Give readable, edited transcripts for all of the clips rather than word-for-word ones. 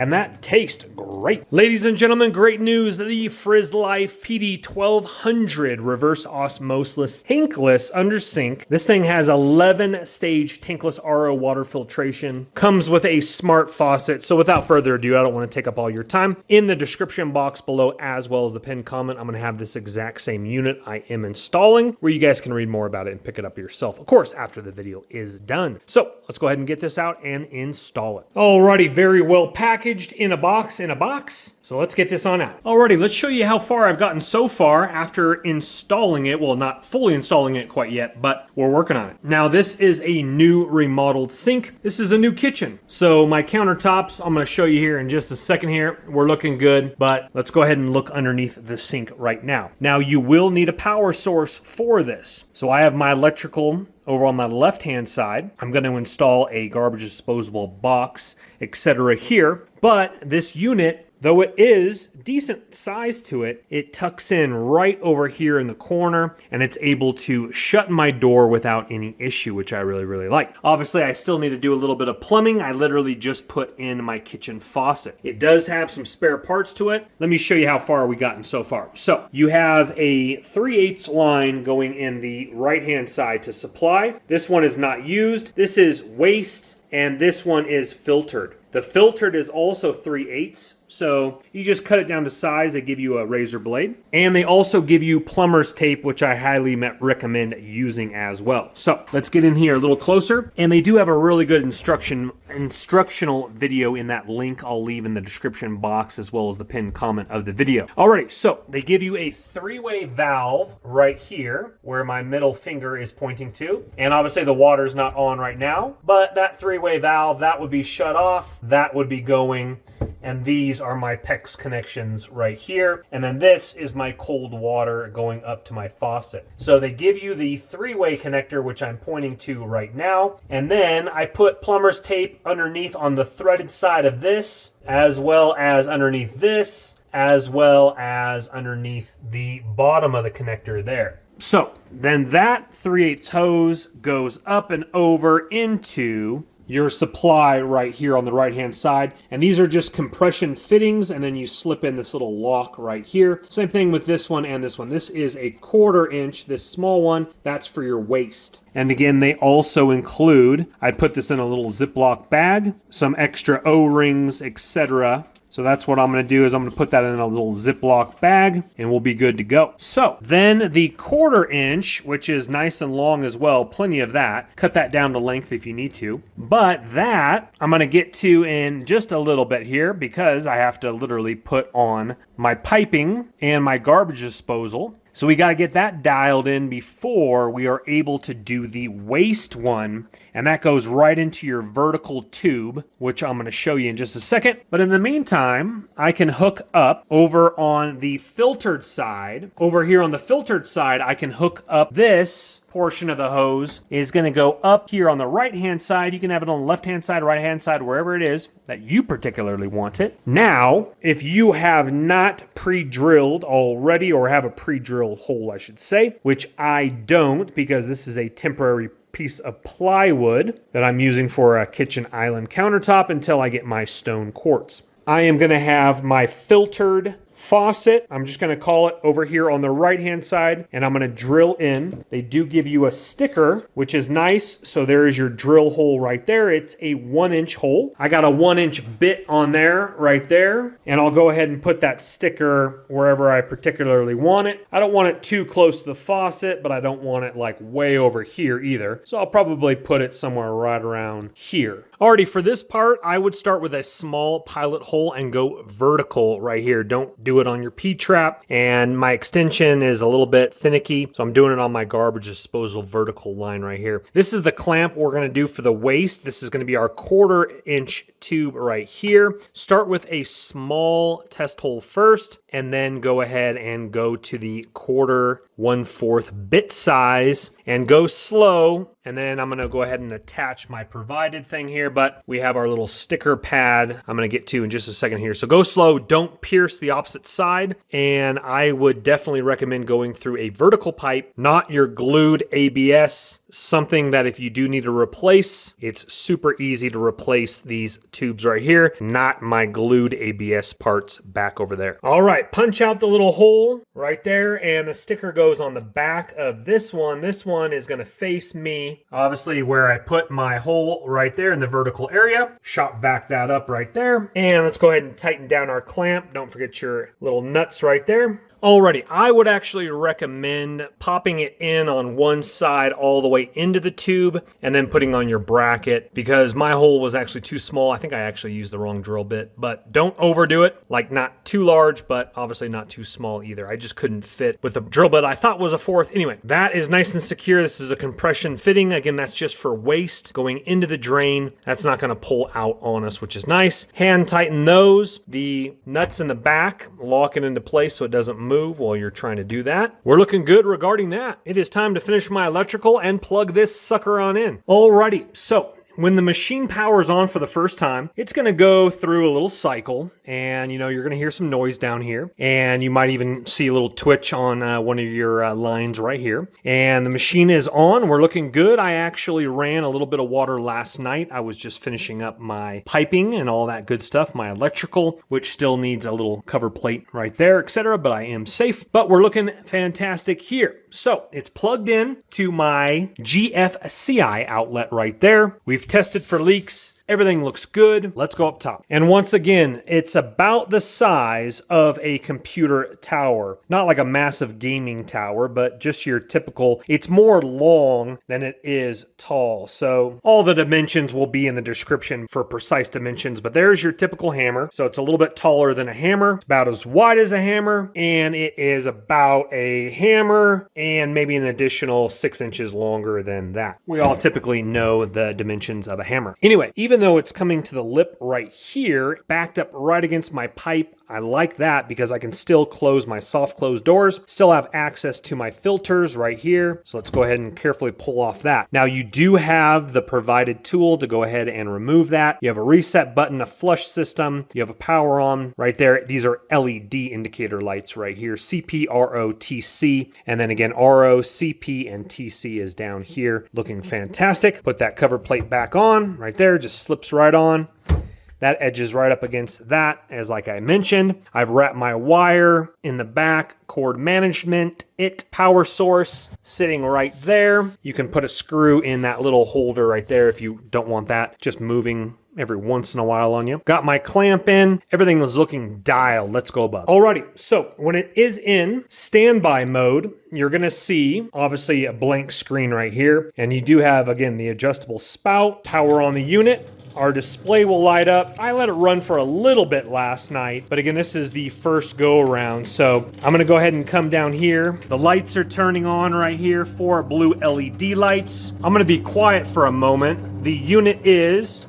And that tastes great. Ladies and gentlemen, great news. The Frizzlife PD1200 reverse osmosis tankless under sink. This thing has 11-stage tankless RO water filtration. Comes with a smart faucet. So without further ado, I don't want to take up all your time. In the description box below, as well as the pinned comment, I'm going to have this exact same unit I am installing, where you guys can read more about it and pick it up yourself, of course, after the video is done. So let's go ahead and get this out and install it. Alrighty, very well packaged in a box. So let's get this on out. Alrighty, let's show you how far I've gotten so far after installing it. Well, not fully installing it quite yet, but we're working on it. Now, this is a new remodeled sink. This is a new kitchen. So my countertops, I'm going to show you here in just a second here. We're looking good, but let's go ahead and look underneath the sink right now. Now, you will need a power source for this. So I have my electrical over on my left-hand side. I'm going to install a garbage disposable box, etc. here. But this unit, though it is decent size to it, it tucks in right over here in the corner, and it's able to shut my door without any issue, which I really like. Obviously, I still need to do a little bit of plumbing. I literally just put in my kitchen faucet. It does have some spare parts to it. Let me show you how far we've gotten so far. So you have a 3/8 line going in the right-hand side to supply. This one is not used. This is waste, and this one is filtered. The filtered is also 3/8, so you just cut it down to size. They give you a razor blade, and they also give you plumber's tape, which I highly recommend using as well. So let's get in here a little closer, and they do have a really good instructional video in that link I'll leave in the description box, as well as the pinned comment of the video. Alrighty, so they give you a 3-way valve right here, where my middle finger is pointing to, and obviously the water's not on right now, but that 3-way valve, that would be shut off. That would be going, and these are my PEX connections right here, and then this is my cold water going up to my faucet. So they give you the 3-way connector, which I'm pointing to right now, and then I put plumber's tape underneath on the threaded side of this, as well as underneath this, as well as underneath the bottom of the connector there. So then that 3/8 hose goes up and over into your supply right here on the right hand side, and these are just compression fittings, and then you slip in this little lock right here. Same thing with this one and this one. This is a 1/4 inch. This small one, that's for your waste. And again, they also include, I put this in a little Ziploc bag, some extra O-rings, etc. So that's what I'm going to do, is I'm going to put that in a little Ziploc bag, and we'll be good to go. So then the 1/4 inch, which is nice and long as well, plenty of that. Cut that down to length if you need to. But that I'm going to get to in just a little bit here, because I have to literally put on my piping and my garbage disposal. So we got to get that dialed in before we are able to do the waste one. And that goes right into your vertical tube, which I'm going to show you in just a second. But in the meantime, I can hook up over on the filtered side. Over here on the filtered side, I can hook up this portion of the hose. Is going to go up here on the right hand side. You can have it on the left hand side, right hand side, wherever it is that you particularly want it. Now, if you have not pre-drilled already, or have a pre-drilled hole, I should say, which I don't, because this is a temporary piece of plywood that I'm using for a kitchen island countertop until I get my stone quartz. I am going to have my filtered faucet, I'm just going to call it, over here on the right hand side, and I'm going to drill in. They do give you a sticker, which is nice. So there is your drill hole right there. It's a 1-inch hole. I got a 1-inch bit on there right there, and I'll go ahead and put that sticker wherever I particularly want it. I don't want it too close to the faucet, but I don't want it like way over here either. So I'll probably put it somewhere right around here. Alrighty, for this part, I would start with a small pilot hole and go vertical right here. Don't do it on your P-trap, and my extension is a little bit finicky, so I'm doing it on my garbage disposal vertical line right here. This is the clamp we're going to do for the waste. This is going to be our 1/4 inch tube right here. Start with a small test hole first, and then go ahead and go to the 1/4, 1/4 bit size and go slow. And then I'm going to go ahead and attach my provided thing here, but we have our little sticker pad I'm going to get to in just a second here. So go slow, don't pierce the opposite side. And I would definitely recommend going through a vertical pipe, not your glued ABS, something that if you do need to replace, it's super easy to replace these tubes right here, not my glued ABS parts back over there. All right, punch out the little hole right there, and the sticker goes on the back of this one. This one is going to face me, obviously, where I put my hole right there in the vertical area. Shop vac that up right there. And let's go ahead and tighten down our clamp. Don't forget your little nuts right there. Alrighty, I would actually recommend popping it in on one side all the way into the tube and then putting on your bracket, because my hole was actually too small. I think I actually used the wrong drill bit, but don't overdo it. Like, not too large, but obviously not too small either. I just couldn't fit with the drill bit I thought was a 1/4. Anyway, that is nice and secure. This is a compression fitting. Again, that's just for waste going into the drain. That's not going to pull out on us, which is nice. Hand tighten those. The nuts in the back, lock it into place so it doesn't move while you're trying to do that. We're looking good regarding that. It is time to finish my electrical and plug this sucker on in. Alrighty, so when the machine powers on for the first time, it's going to go through a little cycle, and you're going to hear some noise down here, and you might even see a little twitch on one of your lines right here. And the machine is on. We're looking good. I actually ran a little bit of water last night. I was just finishing up my piping and all that good stuff, my electrical, which still needs a little cover plate right there, etc. But I am safe. But we're looking fantastic here. So it's plugged in to my GFCI outlet right there. We've tested for leaks. Everything looks good. Let's go up top. And once again, it's about the size of a computer tower. Not like a massive gaming tower, but just your typical, it's more long than it is tall. So all the dimensions will be in the description for precise dimensions, but there's your typical hammer. So it's a little bit taller than a hammer. It's about as wide as a hammer, and it is about a hammer and maybe an additional 6 inches longer than that. We all typically know the dimensions of a hammer. Anyway, even though it's coming to the lip right here, backed up right against my pipe, I like that because I can still close my soft close doors, still have access to my filters right here. So let's go ahead and carefully pull off that. Now you do have the provided tool to go ahead and remove that. You have a reset button, a flush system, you have a power on right there. These are LED indicator lights right here, CP, RO, TC, and then again, RO, CP, and TC is down here, looking fantastic. Put that cover plate back on right there, just slips right on. That edges right up against that, as like I mentioned. I've wrapped my wire in the back, cord management, power source sitting right there. You can put a screw in that little holder right there if you don't want that just moving every once in a while on you. Got my clamp in. Everything is looking dialed. Let's go above. Alrighty, so when it is in standby mode, you're going to see obviously a blank screen right here. And you do have, again, the adjustable spout, power on the unit. Our display will light up. I let it run for a little bit last night, but again, this is the first go around. So I'm gonna go ahead and come down here. The lights are turning on right here, 4 blue LED lights. I'm gonna be quiet for a moment. The unit is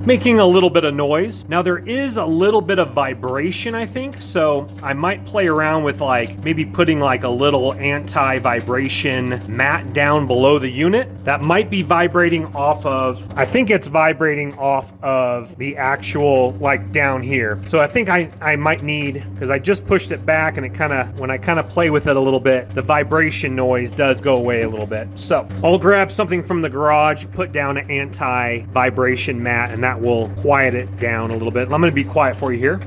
making a little bit of noise. Now there is a little bit of vibration, I think, so I might play around with like maybe putting like a little anti-vibration mat down below the unit. That might be vibrating off of, I think it's vibrating off of the actual like down here. So I think I might need, because I just pushed it back and it kind of, when I kind of play with it a little bit, the vibration noise does go away a little bit. So I'll grab something from the garage, put down an anti-vibration mat, and that will quiet it down a little bit. I'm going to be quiet for you here.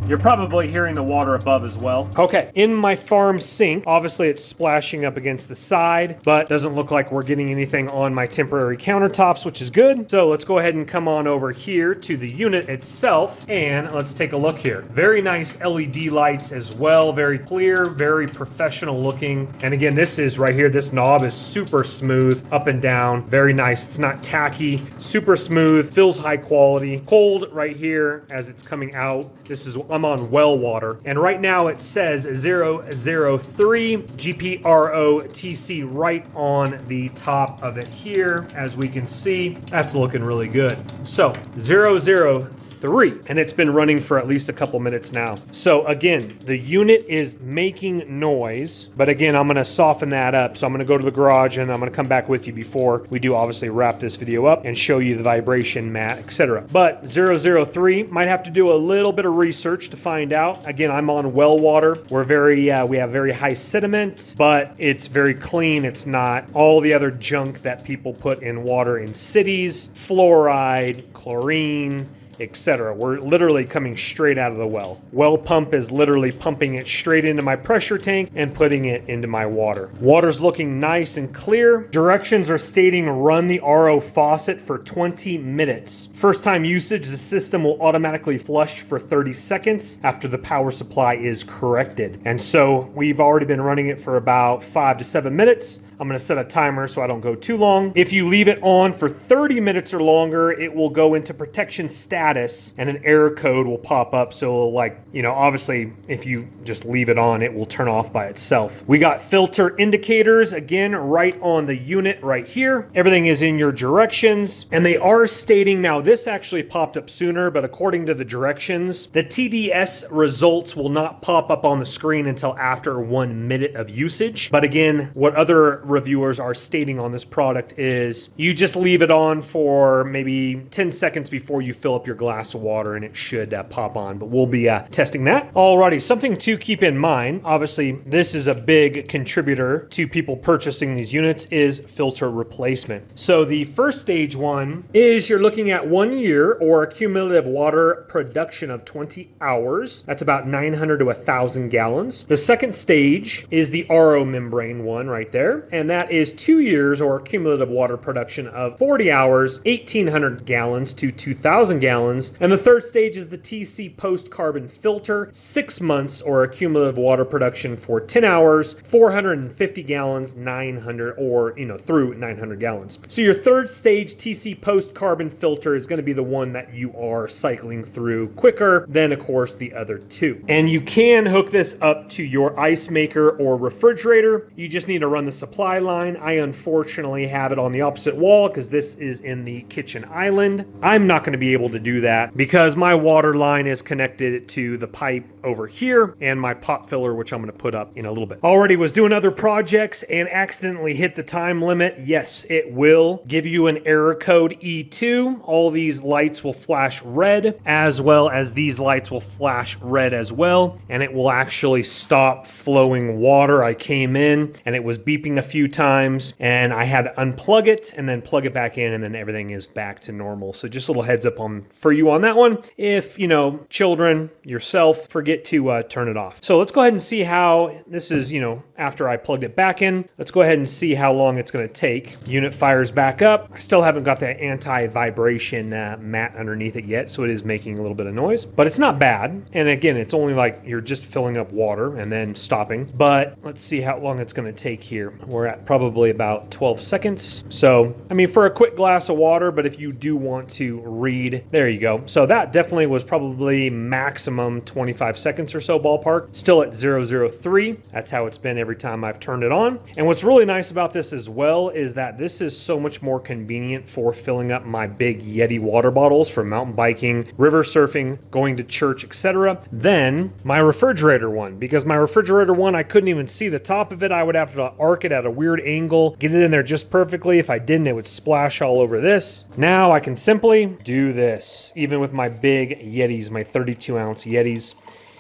You're probably hearing the water above as well. Okay, in my farm sink, obviously it's splashing up against the side, but doesn't look like we're getting anything on my temporary countertops, which is good. So let's go ahead and come on over here to the unit itself, and let's take a look here. Very nice LED lights as well, very clear, very professional looking. And again, this is right here, this knob is super smooth up and down, very nice. It's not tacky, super smooth, feels high quality. Cold right here as it's coming out. This is I'm on well water. And right now it says 003 GPROTC right on the top of it here. As we can see, that's looking really good. So 003, and it's been running for at least a couple minutes now. So again, the unit is making noise, but again, I'm gonna soften that up. So I'm gonna go to the garage and I'm gonna come back with you before we do obviously wrap this video up and show you the vibration mat, etc. But 003 might have to do a little bit of research to find out. Again, I'm on well water. We have very high sediment, but it's very clean. It's not all the other junk that people put in water in cities, fluoride, chlorine, etc. We're literally coming straight out of the well. Well pump is literally pumping it straight into my pressure tank and putting it into my water. Water's looking nice and clear. Directions are stating run the RO faucet for 20 minutes. First time usage, the system will automatically flush for 30 seconds after the power supply is corrected. And so we've already been running it for about 5 to 7 minutes. I'm gonna set a timer so I don't go too long. If you leave it on for 30 minutes or longer, it will go into protection status and an error code will pop up. So like, obviously if you just leave it on, it will turn off by itself. We got filter indicators, again, right on the unit right here. Everything is in your directions. And they are stating, now this actually popped up sooner, but according to the directions, the TDS results will not pop up on the screen until after 1 minute of usage. But again, what other reviewers are stating on this product is you just leave it on for maybe 10 seconds before you fill up your glass of water and it should pop on, but we'll be testing that. Alrighty, something to keep in mind, obviously this is a big contributor to people purchasing these units, is filter replacement. So the first stage one is you're looking at 1 year or a cumulative water production of 20 hours. That's about 900 to 1,000 gallons. The second stage is the RO membrane one right there, and that is 2 years or cumulative water production of 40 hours, 1,800 gallons to 2,000 gallons. And the third stage is the TC post-carbon filter, 6 months or a cumulative water production for 10 hours, 450 gallons, 900 or, through 900 gallons. So your third stage TC post-carbon filter is going to be the one that you are cycling through quicker than, of course, the other two. And you can hook this up to your ice maker or refrigerator. You just need to run the supply line. I unfortunately have it on the opposite wall because this is in the kitchen island. I'm not going to be able to do that because my water line is connected to the pipe over here and my pot filler, which I'm going to put up in a little bit. Already was doing other projects and accidentally hit the time limit. Yes, it will give you an error code E2. All these lights will flash red, as well as these lights will flash red as well, and it will actually stop flowing water. I came in and it was beeping a few times and I had to unplug it and then plug it back in, and then everything is back to normal. So just a little heads up for you on that one. If children, yourself, forget to turn it off. So let's go ahead and see how this is, after I plugged it back in. Let's go ahead and see how long it's going to take. Unit fires back up. I still haven't got that anti-vibration mat underneath it yet, so it is making a little bit of noise, but it's not bad. And again, it's only like you're just filling up water and then stopping. But let's see how long it's going to take here. We're at probably about 12 seconds. So, for a quick glass of water, but if you do want to read, there you go. So that definitely was probably maximum 25 seconds or so ballpark. Still at 003. That's how it's been every time I've turned it on. And what's really nice about this as well is that this is so much more convenient for filling up my big Yeti water bottles for mountain biking, river surfing, going to church, etc. than my refrigerator one. Because my refrigerator one, I couldn't even see the top of it. I would have to arc it at a weird angle, get it in there just perfectly. If I didn't, it would splash all over this. Now I can simply do this, even with my big Yetis, my 32-ounce Yetis.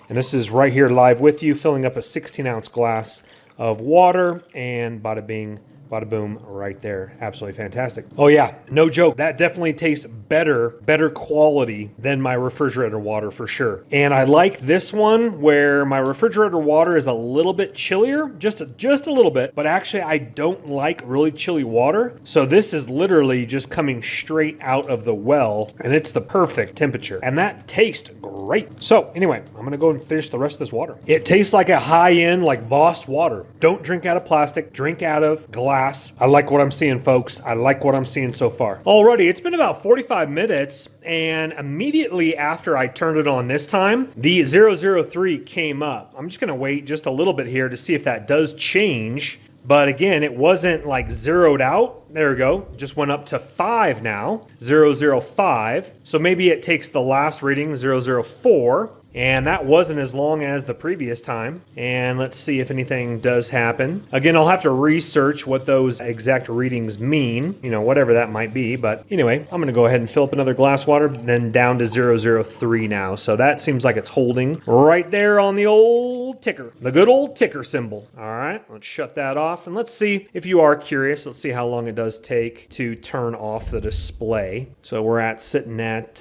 And this is right here live with you, filling up a 16-ounce glass of water, and bada bing, bada boom, right there. Absolutely fantastic. Oh yeah, no joke. That definitely tastes better quality than my refrigerator water for sure. And I like this one where my refrigerator water is a little bit chillier, just a little bit, but actually I don't like really chilly water. So this is literally just coming straight out of the well, and it's the perfect temperature. And that tastes great. So anyway, I'm gonna go and finish the rest of this water. It tastes like a high-end, like Voss water. Don't drink out of plastic, drink out of glass. glass. I like what I'm seeing, folks. I like what I'm seeing so far. Alrighty, it's been about 45 minutes, and immediately after I turned it on this time, the 003 came up. I'm just gonna wait just a little bit here to see if that does change. But again, it wasn't like zeroed out. There we go. Just went up to 5 now, 005. So maybe it takes the last reading, 004. And that wasn't as long as the previous time. And let's see if anything does happen. Again, I'll have to research what those exact readings mean, you know, whatever that might be. But anyway, I'm going to go ahead and fill up another glass of water, then down to 003 now. So that seems like it's holding right there on the old ticker, the good old ticker symbol. All right, let's shut that off. And let's see if you are curious. Let's see how long it does take to turn off the display. So we're sitting at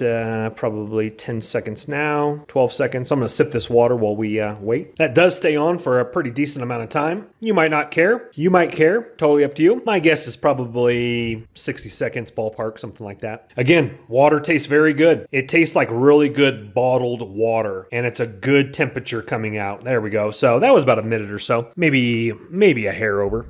probably 10 seconds now, 12 seconds. I'm going to sip this water while we wait. That does stay on for a pretty decent amount of time. You might not care. You might care. Totally up to you. My guess is probably 60 seconds ballpark, something like that. Again, water tastes very good. It tastes like really good bottled water, and it's a good temperature coming out. There we go. So that was about a minute or so, maybe a hair over.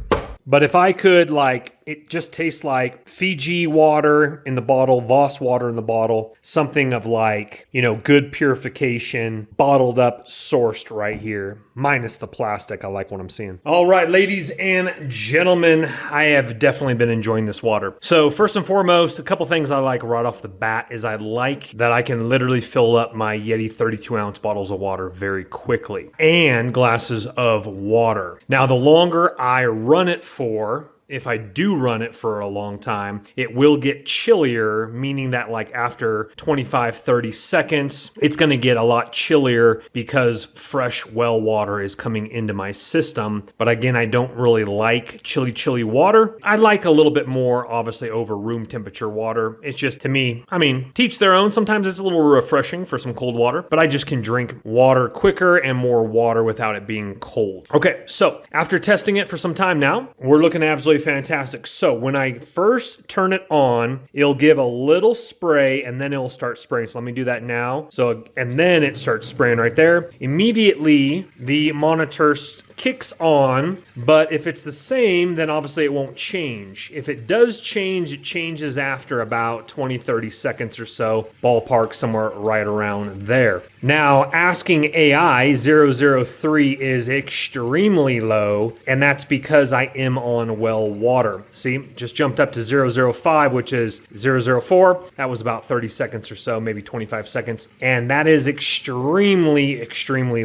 But if I could, like, it just tastes like Fiji water in the bottle, Voss water in the bottle, something of like, you know, good purification, bottled up, sourced right here, minus the plastic. I like what I'm seeing. All right, ladies and gentlemen, I have definitely been enjoying this water. So first and foremost, a couple things I like right off the bat is I like that I can literally fill up my Yeti 32-ounce bottles of water very quickly, and glasses of water. Now, the longer I run it for, if I do run it for a long time, it will get chillier, meaning that like after 25, 30 seconds, it's going to get a lot chillier because fresh well water is coming into my system. But again, I don't really like chilly water. I like a little bit more, obviously, over room temperature water. It's just, to me, I mean, teach their own. Sometimes it's a little refreshing for some cold water, but I just can drink water quicker and more water without it being cold. Okay, so after testing it for some time now, we're looking absolutely fantastic. So when I first turn it on, it'll give a little spray and then it'll start spraying. So let me do that now. So, and then it starts spraying right there. Immediately, the monitor kicks on, but if it's the same, then obviously it won't change. If it does change, it changes after about 20, 30 seconds or so, ballpark somewhere right around there. Now, asking AI, 003 is extremely low, and that's because I am on well water. See, just jumped up to 005, which is 004. That was about 30 seconds or so, maybe 25 seconds, and that is extremely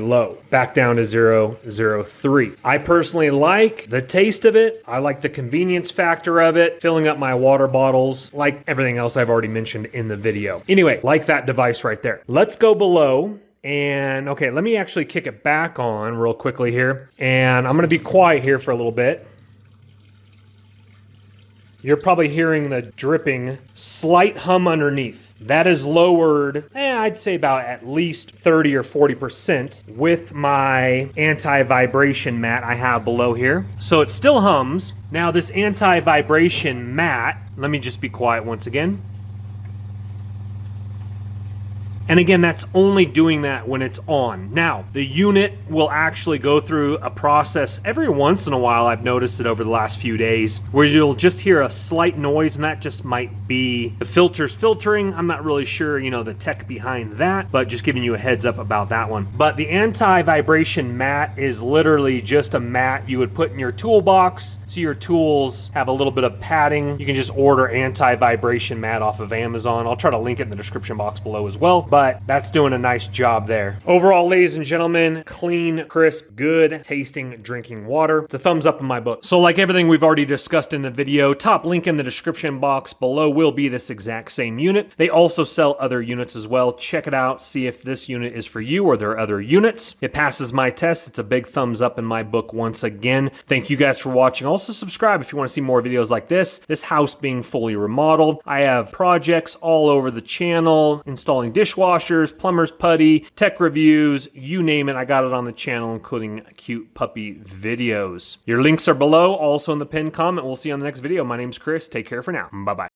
low. Back down to 003. I personally like the taste of it. I like the convenience factor of it, filling up my water bottles, like everything else I've already mentioned in the video. Anyway, like that device right there. Let's go below. And okay, let me actually kick it back on real quickly here. And I'm going to be quiet here for a little bit. You're probably hearing the dripping, slight hum underneath. That is lowered, I'd say about at least 30 or 40% with my anti-vibration mat I have below here. So it still hums. Now this anti-vibration mat, let me just be quiet once again. And again, that's only doing that when it's on. Now, the unit will actually go through a process every once in a while. I've noticed it over the last few days where you'll just hear a slight noise, and that just might be the filters filtering. I'm not really sure, you know, the tech behind that, but just giving you a heads up about that one. But the anti-vibration mat is literally just a mat you would put in your toolbox. So your tools have a little bit of padding. You can just order anti-vibration mat off of Amazon. I'll try to link it in the description box below as well, but that's doing a nice job there. Overall, ladies and gentlemen, clean, crisp, good tasting drinking water. It's a thumbs up in my book. So like everything we've already discussed in the video, top link in the description box below will be this exact same unit. They also sell other units as well. Check it out. See if this unit is for you or there are other units. It passes my test. It's a big thumbs up in my book once again. Thank you guys for watching. Also subscribe if you want to see more videos like this. This house being fully remodeled. I have projects all over the channel, installing dishwashers, plumber's putty, tech reviews, you name it. I got it on the channel, including cute puppy videos. Your links are below, also in the pinned comment. We'll see you on the next video. My name's Chris. Take care for now. Bye-bye.